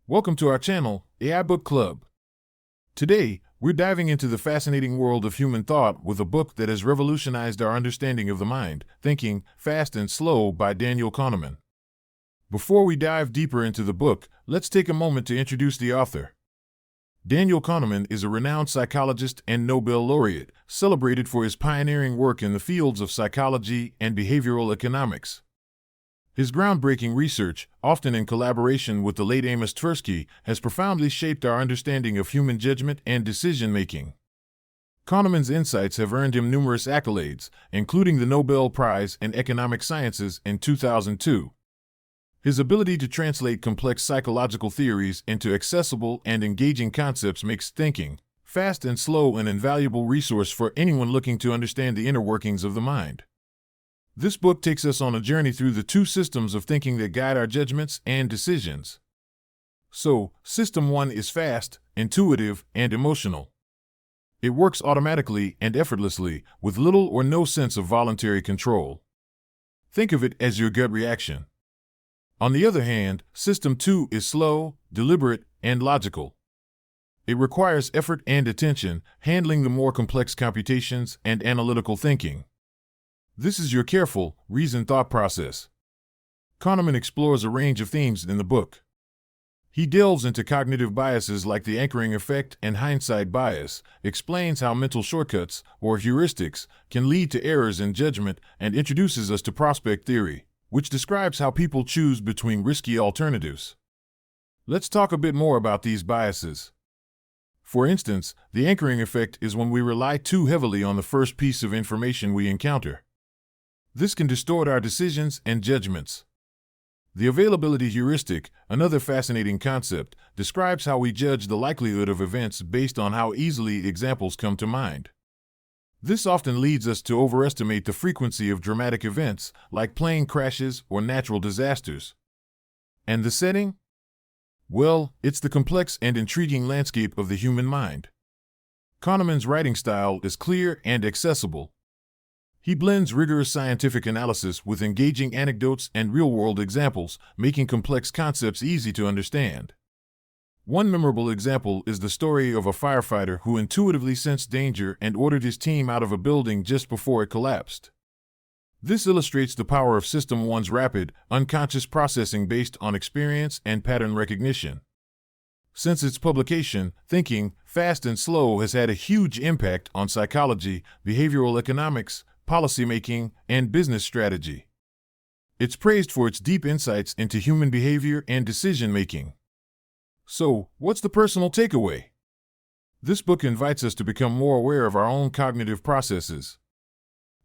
Welcome to our channel, AI Book Club. Today, we're diving into the fascinating world of human thought with a book that has revolutionized our understanding of the mind, Thinking, Fast and Slow by Daniel Kahneman. Before we dive deeper into the book, let's take a moment to introduce the author. Daniel Kahneman is a renowned psychologist and Nobel laureate, celebrated for his pioneering work in the fields of psychology and behavioral economics. His groundbreaking research, often in collaboration with the late Amos Tversky, has profoundly shaped our understanding of human judgment and decision-making. Kahneman's insights have earned him numerous accolades, including the Nobel Prize in Economic Sciences in 2002. His ability to translate complex psychological theories into accessible and engaging concepts makes Thinking, Fast and Slow an invaluable resource for anyone looking to understand the inner workings of the mind. This book takes us on a journey through the two systems of thinking that guide our judgments and decisions. So, System 1 is fast, intuitive, and emotional. It works automatically and effortlessly, with little or no sense of voluntary control. Think of it as your gut reaction. On the other hand, System 2 is slow, deliberate, and logical. It requires effort and attention, handling the more complex computations and analytical thinking. This is your careful, reasoned thought process. Kahneman explores a range of themes in the book. He delves into cognitive biases like the anchoring effect and hindsight bias, explains how mental shortcuts, or heuristics, can lead to errors in judgment, and introduces us to prospect theory, which describes how people choose between risky alternatives. Let's talk a bit more about these biases. For instance, the anchoring effect is when we rely too heavily on the first piece of information we encounter. This can distort our decisions and judgments. The availability heuristic, another fascinating concept, describes how we judge the likelihood of events based on how easily examples come to mind. This often leads us to overestimate the frequency of dramatic events, like plane crashes or natural disasters. And the setting? Well, it's the complex and intriguing landscape of the human mind. Kahneman's writing style is clear and accessible. He blends rigorous scientific analysis with engaging anecdotes and real-world examples, making complex concepts easy to understand. One memorable example is the story of a firefighter who intuitively sensed danger and ordered his team out of a building just before it collapsed. This illustrates the power of System 1's rapid, unconscious processing based on experience and pattern recognition. Since its publication, Thinking, Fast and Slow has had a huge impact on psychology, behavioral economics, policymaking, and business strategy. It's praised for its deep insights into human behavior and decision-making. So, what's the personal takeaway? This book invites us to become more aware of our own cognitive processes.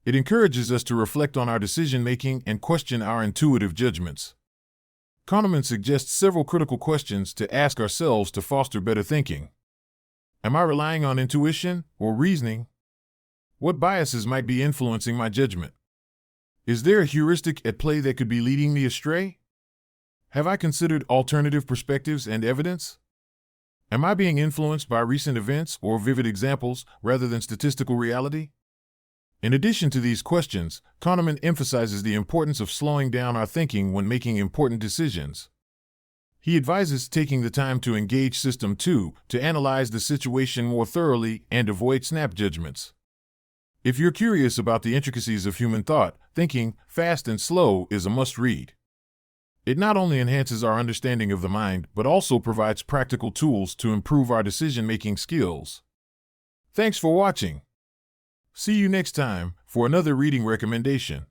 It encourages us to reflect on our decision-making and question our intuitive judgments. Kahneman suggests several critical questions to ask ourselves to foster better thinking. Am I relying on intuition or reasoning? What biases might be influencing my judgment? Is there a heuristic at play that could be leading me astray? Have I considered alternative perspectives and evidence? Am I being influenced by recent events or vivid examples rather than statistical reality? In addition to these questions, Kahneman emphasizes the importance of slowing down our thinking when making important decisions. He advises taking the time to engage System 2 to analyze the situation more thoroughly and avoid snap judgments. If you're curious about the intricacies of human thought, Thinking, Fast and Slow is a must-read. It not only enhances our understanding of the mind, but also provides practical tools to improve our decision-making skills. Thanks for watching. See you next time for another reading recommendation.